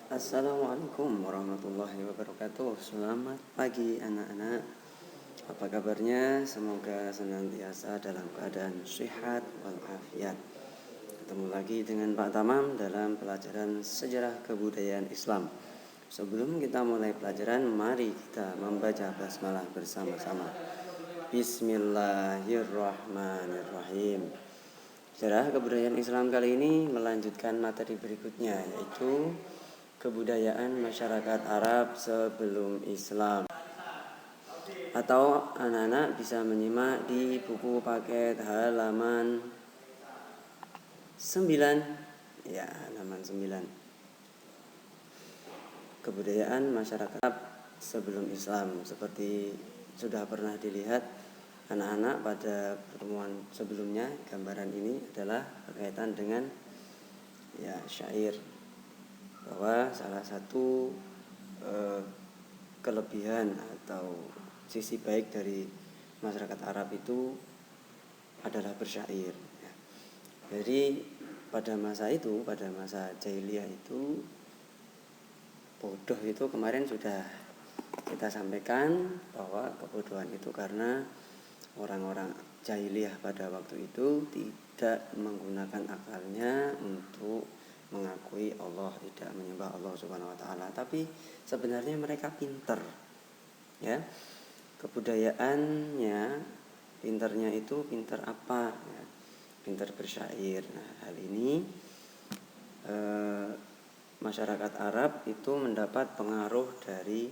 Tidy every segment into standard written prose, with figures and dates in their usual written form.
Assalamualaikum warahmatullahi wabarakatuh. Selamat pagi anak-anak. Apa kabarnya? Semoga senantiasa dalam keadaan sehat walafiat. Ketemu lagi dengan Pak Tamam dalam pelajaran sejarah kebudayaan Islam. Sebelum kita mulai pelajaran, mari kita membaca basmalah bersama-sama. Bismillahirrahmanirrahim. Sejarah kebudayaan Islam kali ini melanjutkan materi berikutnya, yaitu kebudayaan masyarakat Arab sebelum Islam. Atau anak-anak bisa menyimak di buku paket halaman 9. Ya, halaman 9. Kebudayaan masyarakat Arab sebelum Islam. Seperti sudah pernah dilihat anak-anak pada pertemuan sebelumnya, gambaran ini adalah berkaitan dengan syair, bahwa salah satu kelebihan atau sisi baik dari masyarakat Arab itu adalah bersyair. Jadi pada masa jahiliyah itu, bodoh itu kemarin sudah kita sampaikan bahwa kebodohan itu karena orang-orang jahiliyah pada waktu itu tidak menggunakan akalnya untuk mengakui Allah, tidak menyembah Allah Subhanahu wa taala, tapi sebenarnya mereka pinter. Ya. Kebudayaannya, pinternya itu pinter apa? Ya, pinter bersyair. Nah, hal ini masyarakat Arab itu mendapat pengaruh dari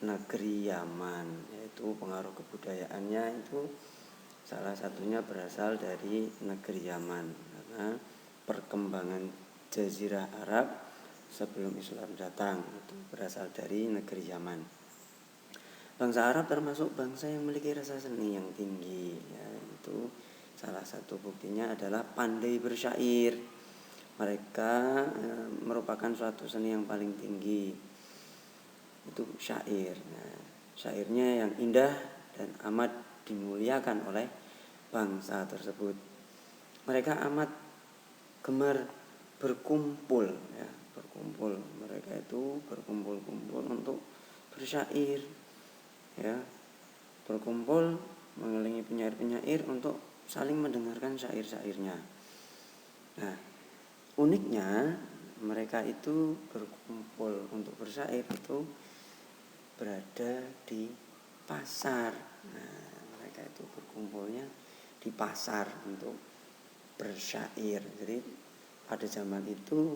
negeri Yaman, yaitu pengaruh kebudayaannya itu salah satunya berasal dari negeri Yaman, karena perkembangan Jazirah Arab sebelum Islam datang itu berasal dari negeri Yaman. Bangsa Arab termasuk bangsa yang memiliki rasa seni yang tinggi, ya, itu salah satu buktinya adalah pandai bersyair. Mereka merupakan suatu seni yang paling tinggi, itu syair. Nah, syairnya yang indah dan amat dimuliakan oleh bangsa tersebut. Mereka amat gemar berkumpul, ya, berkumpul. Mereka itu berkumpul-kumpul untuk bersyair, ya, berkumpul mengelilingi penyair-penyair untuk saling mendengarkan syair-syairnya. Nah, uniknya mereka itu berkumpul untuk bersyair itu berada di pasar. Nah, mereka itu berkumpulnya di pasar untuk bersyair. Jadi pada zaman itu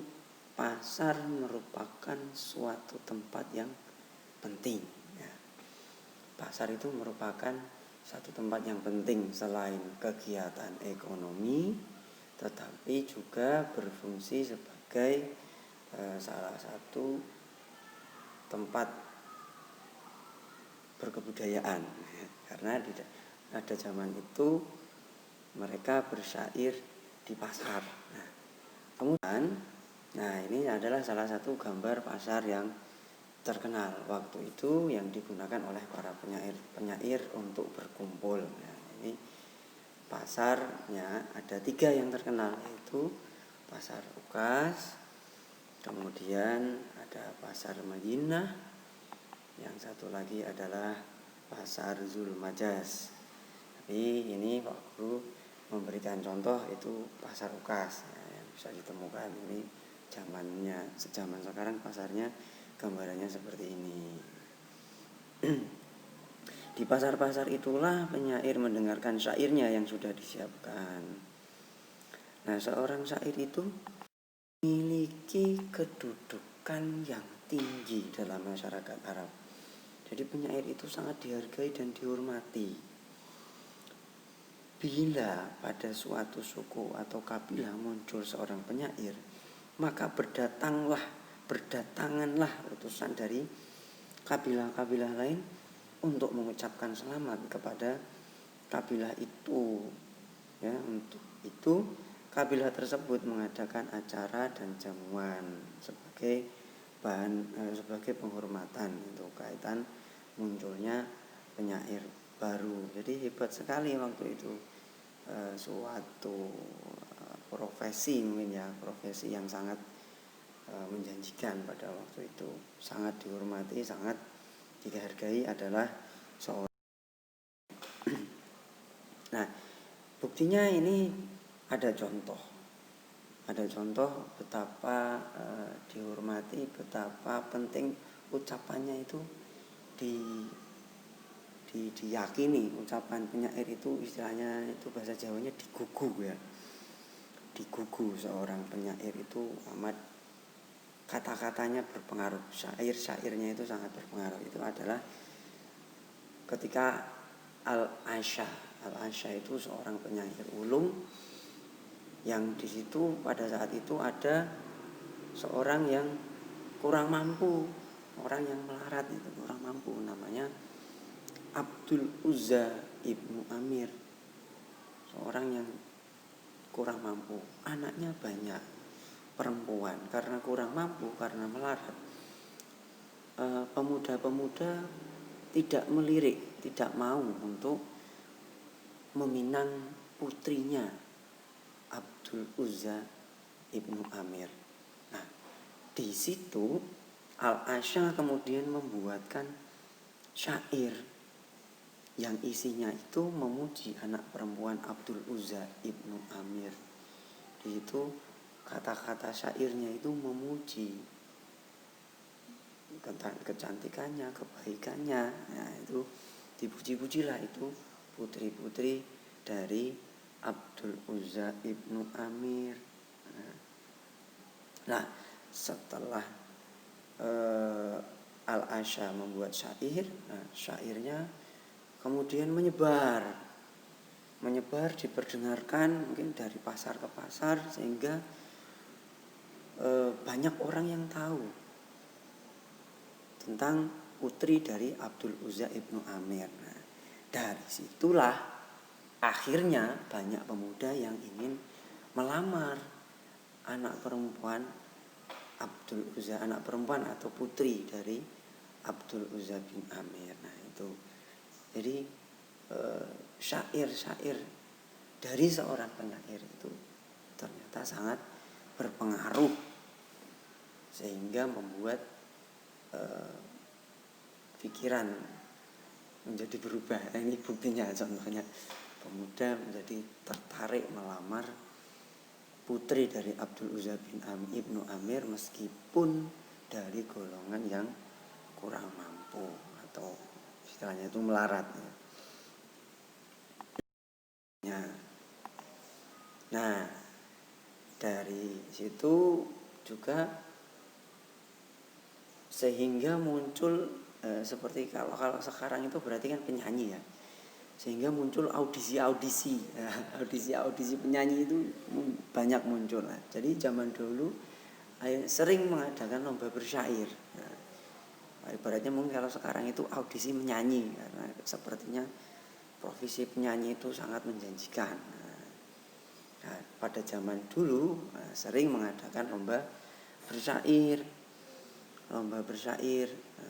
pasar merupakan suatu tempat yang penting. Ya. Pasar itu merupakan satu tempat yang penting selain kegiatan ekonomi, tetapi juga berfungsi sebagai salah satu tempat berkebudayaan, ya. Karena pada zaman itu mereka bersyair di pasar. Nah, kemudian, ini adalah salah satu gambar pasar yang terkenal waktu itu yang digunakan oleh para penyair untuk berkumpul. Nah, ini pasarnya ada 3 yang terkenal, yaitu pasar Ukas, kemudian ada pasar Madinah, yang satu lagi adalah pasar Zulmajaz. Tapi ini Pak Guru memberikan contoh itu pasar Ukas, ya, yang bisa ditemukan. Ini sejaman sekarang pasarnya gambarannya seperti ini. Di pasar-pasar itulah penyair mendengarkan syairnya yang sudah disiapkan. Nah, seorang syair itu memiliki kedudukan yang tinggi dalam masyarakat Arab. Jadi penyair itu sangat dihargai dan dihormati. Bila pada suatu suku atau kabilah muncul seorang penyair, maka berdatanganlah utusan dari kabilah-kabilah lain untuk mengucapkan selamat kepada kabilah itu. Ya, untuk itu kabilah tersebut mengadakan acara dan jamuan sebagai penghormatan untuk kaitan munculnya penyair baru. Jadi hebat sekali waktu itu suatu profesi yang sangat menjanjikan pada waktu itu, sangat dihormati, sangat dihargai adalah seorang. Nah, buktinya ini ada contoh betapa dihormati, betapa penting ucapannya itu diyakini. Ucapan penyair itu istilahnya itu bahasa Jawanya digugu ya. Digugu seorang penyair itu amat, kata-katanya berpengaruh, syair-syairnya itu sangat berpengaruh. Itu adalah ketika Al-Asha itu seorang penyair ulung yang di situ pada saat itu ada seorang yang kurang mampu, orang yang melarat itu kurang mampu, namanya Abdul Uzza ibnu Amir, seorang yang kurang mampu, anaknya banyak, perempuan, karena kurang mampu, karena melarat. Pemuda-pemuda tidak melirik, tidak mau untuk meminang putrinya Abdul Uzza ibnu Amir. Nah, di situ Al-Asha kemudian membuatkan syair yang isinya itu memuji anak perempuan Abdul Uzza ibnu Amir. Di situ kata-kata syairnya itu memuji kecantikannya, kebaikannya. Nah, itu dipuji-pujilah itu putri-putri dari Abdul Uzza ibnu Amir. Nah, setelah Al-Asha membuat syair, syairnya kemudian menyebar, diperdengarkan mungkin dari pasar ke pasar, sehingga banyak orang yang tahu tentang putri dari Abdul Uzza ibnu Amir. Nah, dari situlah akhirnya banyak pemuda yang ingin melamar anak perempuan Abdul Uzza, anak perempuan atau putri dari Abdul Uzza bin Amir. Nah, itu jadi syair-syair dari seorang penyair itu ternyata sangat berpengaruh sehingga membuat pikiran menjadi berubah. Ini buktinya, contohnya pemuda menjadi tertarik melamar putri dari Abdul Uzza bin ibnu Amir meskipun dari golongan yang kurang mampu atau istilahnya itu melarat. Nah, dari situ juga sehingga muncul seperti kalau sekarang itu berarti kan penyanyi ya, sehingga muncul audisi penyanyi itu banyak muncul. Jadi zaman dulu sering mengadakan lomba bersyair. Ibaratnya mungkin kalau sekarang itu audisi menyanyi, karena sepertinya profesi penyanyi itu sangat menjanjikan. Pada zaman dulu sering mengadakan lomba bersyair.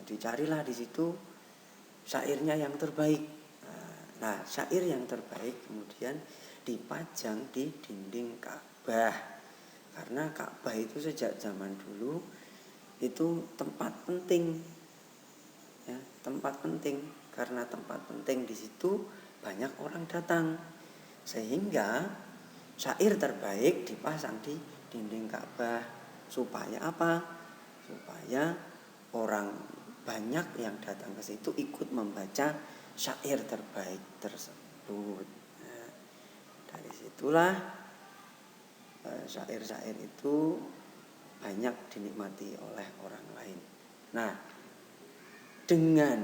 Dicarilah di situ syairnya yang terbaik. Nah, syair yang terbaik kemudian dipajang di dinding Ka'bah. Karena Ka'bah itu sejak zaman dulu itu tempat penting. Ya, tempat penting. Karena tempat penting di situ banyak orang datang. Sehingga syair terbaik dipasang di dinding Ka'bah. Supaya apa? Supaya orang banyak yang datang ke situ ikut membaca syair terbaik tersebut. Nah, dari situlah syair-syair itu banyak dinikmati oleh orang lain. Nah, dengan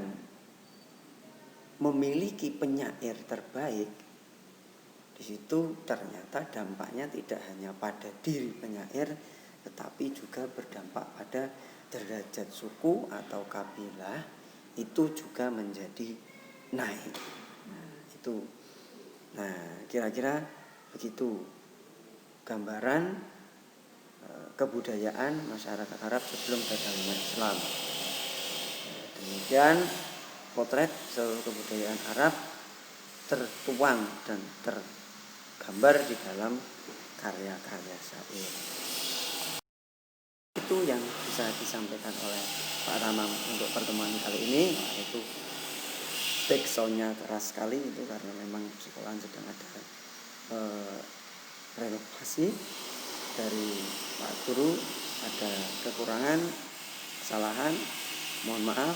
memiliki penyair terbaik, di situ ternyata dampaknya tidak hanya pada diri penyair, tetapi juga berdampak pada derajat suku atau kabilah, itu juga menjadi naik. Nah, kira-kira begitu gambaran kebudayaan masyarakat Arab sebelum datangnya Islam. Demikian potret seluruh kebudayaan Arab tertuang dan tergambar di dalam karya-karya syair. itu yang bisa disampaikan oleh Pak Tamam untuk pertemuan kali ini. Itu backsoundnya keras sekali itu karena memang sekolahan sedang ada renovasi dari Pak Guru, ada kekurangan, kesalahan, mohon maaf.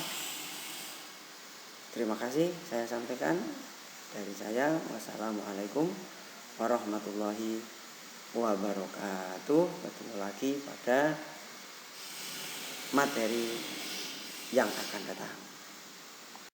Terima kasih saya sampaikan dari saya. Wassalamualaikum warahmatullahi wabarakatuh. Ketemu lagi pada materi yang akan datang.